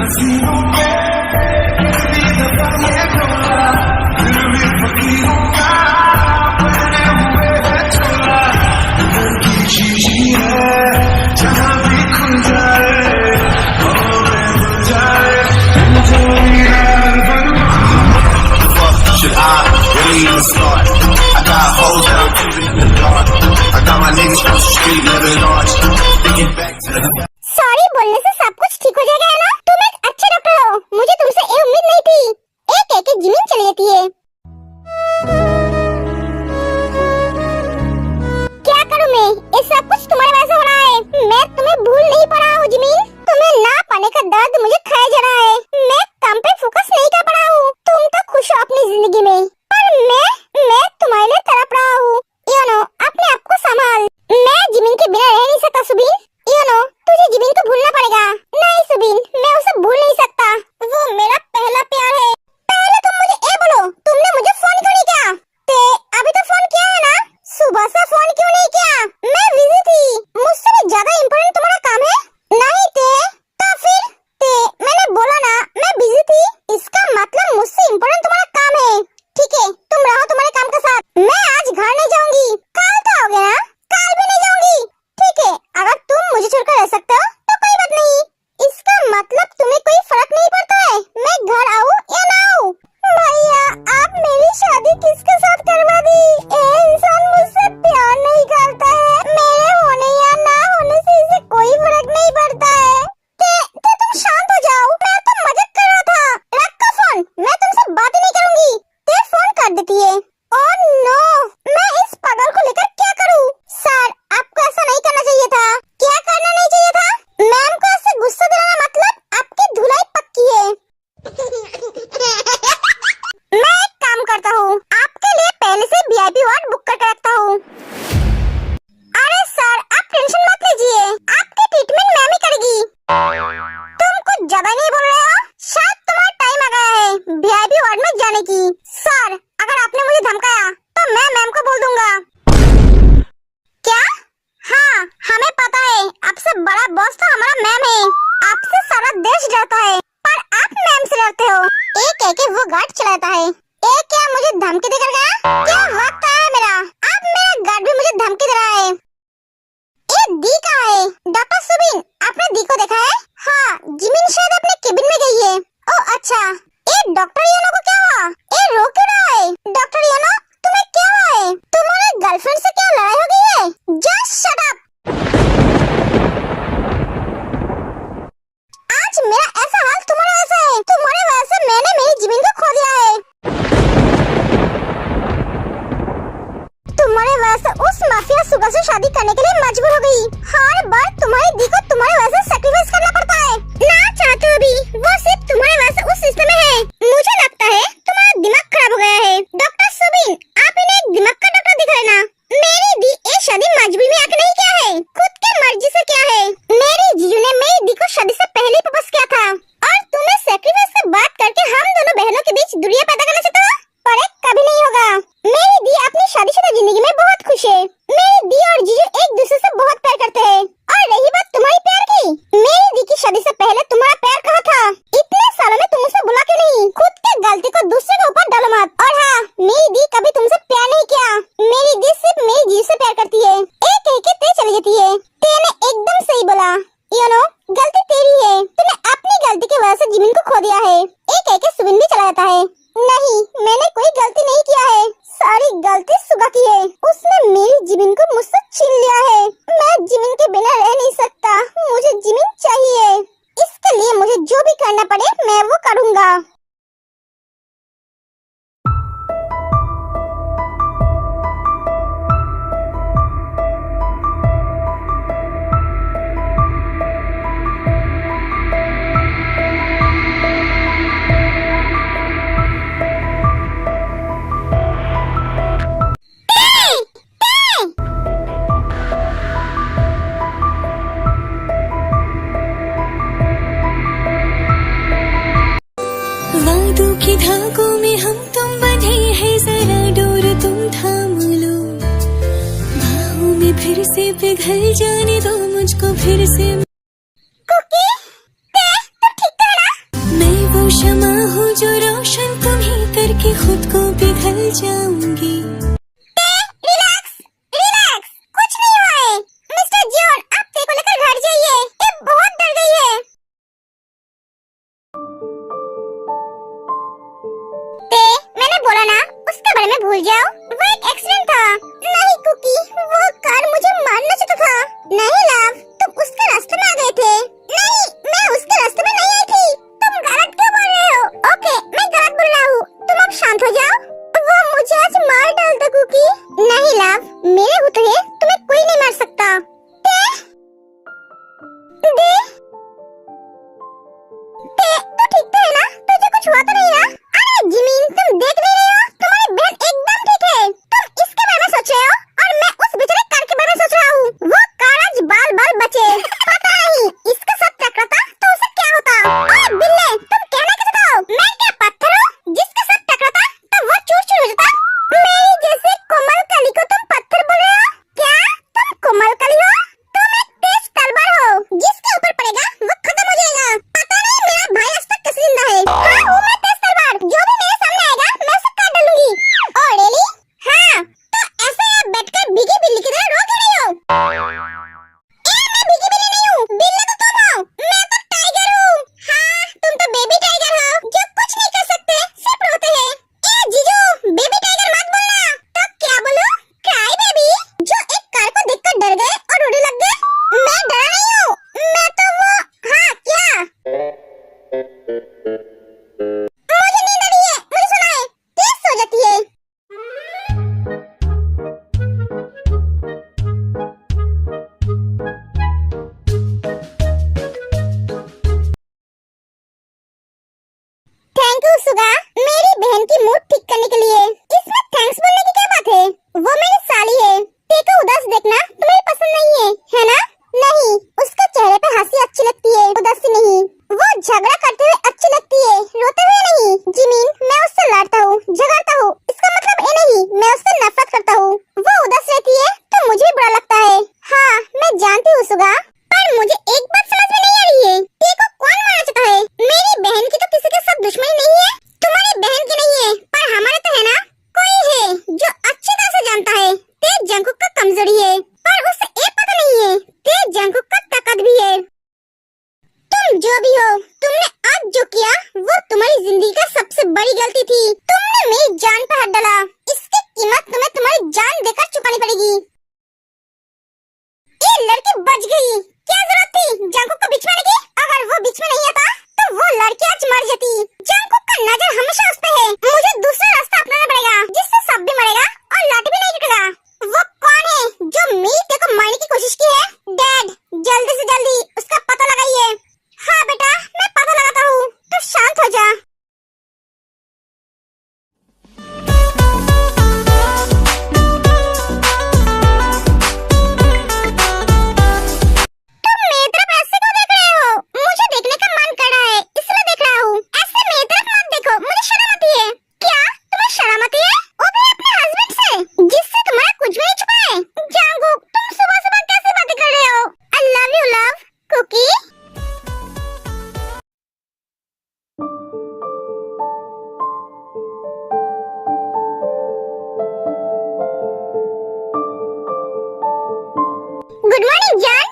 Should I really even start? I got hoes that I'm keeping in the dark. I got my niggas from the street living large. Thinking back to the sorry बोलने से सब कुछ ठीक हो जाएगा है ना? तुम एक अच्छे डॉक्टर हो, मुझे तुमसे ये उम्मीद नहीं थी। एक एक जिमीन चली जाती है। क्या करूं मैं? ये सब कुछ तुम्हारे वजह से हो रहा है। मैं तुम्हें भूल नहीं पा रहा हूँ जिमीन। तुम्हें ना पाने का दर्द मुझे खाया जा रहा है। मैं काम पे फोकस नहीं कर पा रहा हूँ। तुम तो खुश हो अपनी जिंदगी में, पर मैं तुम्हारे लिए तड़प रहा हूँ। यू नो, अपने आप को संभाल। मैं जिमीन के बिना रह नहीं सकता सुबीन। यू नो, तुझे जिमीन को भूलना पड़ेगा। नहीं सुबीन, मैं उसे भूल नहीं सकता। वो मेरा पहला प्यार है। पहले तुम मुझे ये बोलो, तुमने मुझे फोन क्यों नहीं किया? अभी तो फोन किया है ना? सुबह से फोन क्यों नहीं किया? मैं बिजी थी। मुझसे भी ज्यादा इम्पोर्टेंट तुम्हारा काम है? नहीं थे तो फिर मैंने बोला ना, मैं बिजी थी। इसका मतलब मुझसे इम्पोर्टेंट तुम्हारा काम है। ठीक है, तुम रहो तुम्हारे काम के साथ। मैं आज घर नहीं जाऊंगी। कल तो आओगे ना? कल भी नहीं जाऊंगी। ठीक है, अगर तुम मुझे छोड़कर रह सकते हो तो कोई बात नहीं। इसका मतलब तुम्हें कोई फर्क नहीं पड़ता है मैं घर आऊँ या ना आऊँ। भैया, आप मेरी शादी किसके साथ करवा दी? ये इंसान मुझसे प्यार नहीं करता है। मेरे होने या ना होने से इसे कोई फर्क नहीं पड़ता है। तुम शांत हो जाओ। मैं तो मजाक कर रहा था। रखो फोन, मैं तुमसे बात ही नहीं करूंगी। ते फोन कर देती है। ओह नो, मैं इस पागल को लेकर क्या करूं? सर, आपको ऐसा नहीं करना चाहिए था। क्या करना नहीं चाहिए था? मैम को ऐसे गुस्सा दिलाना मतलब आपकी धुलाई पक्की है। मैं एक काम करता हूँ, आपके लिए पहले से वीआईपी वार्ड बुक करके रखता हूँ। अरे सर, आप टेंशन मत लीजिए, आपकी ट्रीटमेंट मैम ही करेगी। तुम कुछ ज्यादा नहीं बोल रहे हो? शायद तुम्हारा टाइम आ गया है वीआईपी वार्ड में जाने की। सर, अगर आपने मुझे धमकाया तो मैं मैम को बोल दूंगा। क्या? हाँ, हमें पता है आपसे बड़ा बॉस तो हमारा मैम है। आपसे सारा देश डरता है, पर आप मैम से डरते हो। एक एक वो गार्ड चलाता है। एक क्या मुझे धमकी देकर गया? क्या वक्त आया मेरा? अब मेरा गार्ड भी मुझे धमकी दे रहा है। ये दी कहाँ है? डॉक्टर सुबीन, आपने दी को देखा है? हाँ, जिमीन शायद अपने केबिन में गई है। ओह अच्छा, ये डॉक्टर यानो को क्या हुआ? ये रो क्यों रहा है? डॉक्टर यानो, तुम्हें क्या हुआ है? तुम्हारे गर्लफ्रेंड से क्या लड़ाई हो गई है? Just shut up. आज मेरा ऐसा हाल तुम्हारे वजह से है। तुम्हारे वजह से मैंने मेरी जिमीन को खो दिया है। तुम्हारे वजह से उस माफिया सुगा से शादी करने के लिए मजबूर हो गई। हर बार तुम्हारी दी को तुम्हारे वजह से सैक्रिफाइस करना पड़ता है। ना चाहते हो भी, वो सिर्फ तुम्हारे वजह से उस सिस्टम में है। मुझे लगता है तुम्हारा दिमाग खराब हो गया है। डॉक्टर सुबीन, आप इन्हें एक दिमाग का डॉक्टर दिख रहे ना? मेरी दी ये शादी मजबूरी में आके नहीं किया है, खुद की मर्जी से किया है। मेरी जीजू ने मेरी दी को शादी से पहले प्रपोज किया था, और तुम्हें सैक्रिफाइस से बात करके हम दोनों बहनों के बीच दूरियां पैदा करना चाहते हो? पर ये कभी नहीं होगा। मेरी दी अपनी शादीशुदा जिंदगी में बहुत खुश है। मेरी दी और जीजू एक दूसरे से बहुत प्यार करते हैं। और रही बात तुम्हारी प्यार की, मेरी दी की शादी से पहले तुम्हारा प्यार कहाँ था? इतने सालों में तुम उसे बुला क्यों नहीं? खुद की गलती को दूसरे के ऊपर डालो मत। और हाँ, मेरी दी कभी तुमसे प्यार नहीं किया। मेरी दी सिर्फ मेरी जीजू से प्यार करती है। एक एक ते चली जाती है। तेने एकदम सही बोला। यू नो, गलती तेरी है। तूने अपनी गलती की वजह से जिमीन को खो दिया है। एक एक सुबिन भी चला जाता है। नहीं, मैंने कोई गलती नहीं किया है। सारी गलती सुगा की है। उसने मेरी जिमीन को मुझसे छीन लिया है। मैं जिमीन के बिना रह नहीं सकता। मुझे जिमीन चाहिए। इसके लिए मुझे जो भी करना पड़े मैं वो करूँगा। वादों की धागों में हम तुम बंधे हैं, जरा डोर तुम थाम लो। बाहों में फिर से पिघल जाने दो मुझको फिर से। कुकी, तू ठीक तो है ना? वो शमा हूँ जो रोशन तुम्हें करके खुद को पिघल जाऊंगी। रिलैक्स रिलैक्स, कुछ नहीं हुआ है। मिस्टर जॉन, आप ते को लेकर घर जाइए, ये बहुत डर गई है। ते, मैंने बोला ना उसके बारे में भूल जाओ, वो एक एक्सीडेंट था। नहीं कुकी, वो कार मुझे मारना चाहता था। नहीं लव, तुम उसके रास्ते में आ गए थे। नहीं, मैं उसके रास्ते में नहीं आई थी। तुम गलत क्यों बोल रहे हो? ओके, मैं गलत बोल रहा हूँ, तुम अब शांत हो जाओ। वो मुझे आज मार डालता कुकी। नहीं लव, मेरे होते हुए तुम्हें कोई नहीं मार सकता। दे तू ठीक तो है ना? तुझे कुछ हुआ तो नहीं ना? अरे जिमीन, तुम देख नहीं रहे हो? तुम्हारी बहन एकदम ठीक है। तुम इसके बारे में सोच रहे हो और मैं उस बेचारे कार के बारे में सोच रहा हूँ। वो कार आज बाल बाल बचे। पता नहीं इसके साथ टकराता तो उसे क्या होता। ओए बिल्ले, तुम कहना क्या चाहते हो? मैं क्या पत्थर हूँ जिसके साथ टकराता तो वो चूर चूर हो जाता? मेरी जैसे कोमल कली को तुम पत्थर बोल रहे हो? क्या तुम कोमल कली हो? तुम एक तेज तलवार हो, जिसके ऊपर पड़ेगा वो खत्म हो जाएगा। पता नहीं मेरा भाई आज तक कैसे जिंदा है। हाँ हूँ मैं तेज तलवार, जो भी मेरे सामने आएगा मैं उसे काट डालूंगी। Oh really? हाँ, तो ऐसे आप बैठकर भीगी बिल्ली की तरह रो क्यों रही हो? मैं भीगी बिल्ली नहीं हूँ, बिल्ली तो तुम हो। मैं तो टाइगर हूँ। हाँ, तुम तो बेबी टाइगर हो जो कुछ नहीं कर सकते, सिर्फ रोते हैं। ए जीजू, बेबी टाइगर मत बोलना। तो क्या बोलूं? क्राई बेबी, जो एक कार को देखकर डर गए और रोने लग गए। मैं डरा नहीं हूँ, मैं तो वो। हाँ क्या? मुझे नींद आ रही है, मुझे सुना है। तेज सो जाती है। थैंक यू सुगा, मेरी बहन की मूड ठीक करने के लिए। इसमें थैंक्स बोलने की क्या बात है? वो मेरी साली है। तेको उदास देखना तुम्हें पसंद नहीं है ना? नहीं, उसके चेहरे पे हंसी अच्छी लगती है, उदासी नहीं। वो झगड़ा करते हुए अच्छी लगती है, रोते हुए नहीं। जिमीन, मैं उससे लड़ता हूँ, झगड़ता हूँ, इसका मतलब ये नहीं मैं उससे नफरत करता हूँ। वो उदास रहती है तो मुझे भी बुरा लगता है। हाँ, मैं जानती हूँ सुगा, पर मुझे एक बात समझ में नहीं आ रही है। तेको कौन मारना चाहता है? मेरी बहन की तो किसी के साथ दुश्मनी नहीं है। तुम्हारी बहन की नहीं है, पर हमारे तो है ना। कोई है जो अच्छी तरह से जानता है तेज जंकुक का कमजोरी है, पर उसे ये पता नहीं है तेज जंकुक का ताकत भी है। तुम जो भी हो, तुमने आज जो किया वो तुम्हारी जिंदगी का सबसे बड़ी गलती थी। तुमने मेरी जान पर हाथ डाला, इसकी कीमत तुम्हें तुम्हारी जान देकर चुकानी पड़ेगी। ये लड़की बच गई, क्या जरूरत थी जंकुक को बीच में आने की? अगर वो बीच में नहीं आता तो वो लड़की आज मर जाती। जंकुक का नजर हमेशा उस पे है। मुझे दूसरा रास्ता अपनाना पड़ेगा, जिससे सब भी मरेगा और लाठी भी नहीं टूटेगा। वो कौन है जो मीते को मारने की कोशिश की है? डैड, जल्दी से जल्दी उसका पता लगाइए। हाँ बेटा, मैं पता लगाता हूँ, तू शांत हो जा। तुम मेरी तरफ ऐसे क्यों देख रहे हो? मुझे देखने का मन कर रहा है, इसलिए देख रहा हूँ। ऐसे मेरी तरफ मत देखो, मुझे शर्म आती है। क्या तुम्हें शर्म आती है? वो भी अपने हस्बैंड से, जिससे तुम्हारा कुछ भी नहीं छुपा है। जंकुक, तुम सुबह सुबह कैसे बातें कर रहे हो? I love you love, cookie. Good morning जान।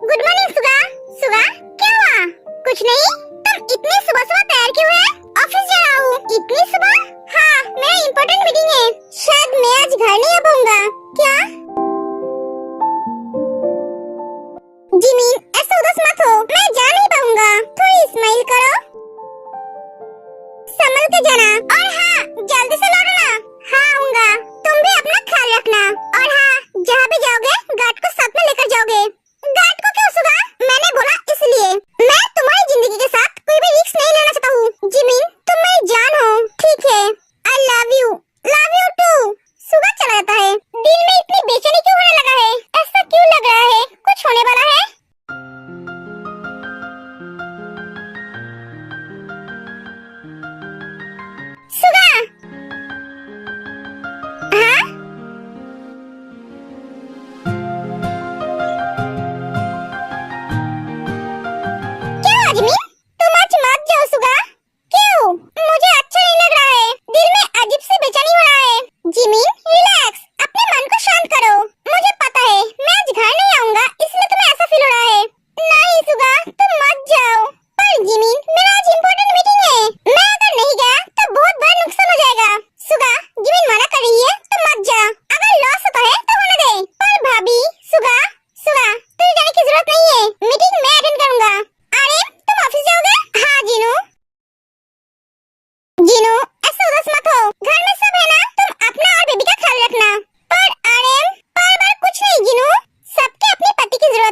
Good morning Suga. सुगा, क्या हुआ? कुछ नहीं। तुम इतनी सुबह सुबह तैयार क्यों है? ऑफिस जा रहा हूँ। इतनी सुबह? हाँ, मेरा इम्पोर्टेंट मीटिंग है, शायद मैं आज घर नहीं आ पाऊंगा। क्या? जिमीन, ऐसे उदास मत हो, मैं जा नहीं पाऊंगा। थोड़ी स्माइल करो, संभल के जाना। और हाँ, जल्दी से लौटना। हाँ आऊंगा, तुम भी अपना ख्याल रखना। और हाँ, जहाँ भी जाओगे गार्ड को साथ में लेकर जाओगे। गार्ड को क्यों सुगा? मैंने बोला इसलिए। मैं तुम्हारी जिंदगी के साथ कोई भी रिस्क नहीं लेना चाहता हूँ। जिमीन, तुम मेरी जान हो, ठीक है। I love you too. Suga चला जाता है। दिल में इतनी बेचैनी क्यों होने लगा है? ऐसा क्यों लग रहा है कुछ होने वाला है? सुगा, हाँ?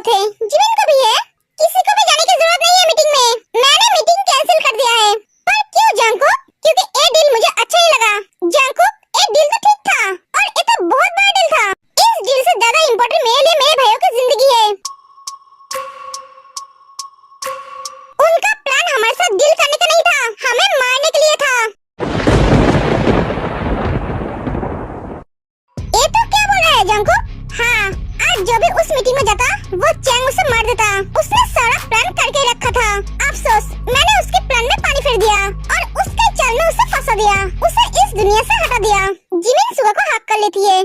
थे, जिमिन को भी है। किसी को भी जाने की जरूरत नहीं है मीटिंग में। मैंने मीटिंग कैंसिल कर दिया है। पर क्यों जंकुक? क्योंकि ये डील मुझे अच्छा ही लगा। जंकुक, ये डील तो ठीक था और ये तो बहुत बड़ा डील था। इस डील से ज्यादा इम्पोर्टेंट मेरे लिए मेरे भाइयों की जिंदगी है। उनका प्लान हमारे साथ डील करने का नहीं था, हमें मारने के लिए था। ये तो क्या बोल रहा है जंकुक? हाँ, आज जो भी उस मीटिंग में जाता वो चैंग उसे मार देता। उसने सारा प्लान करके रखा था। अफसोस मैंने उसके प्लान में पानी फेर दिया और उसके चाल में उसे फंसा दिया, उसे इस दुनिया से हटा दिया। जिमिन सुगा को हक कर लेती है।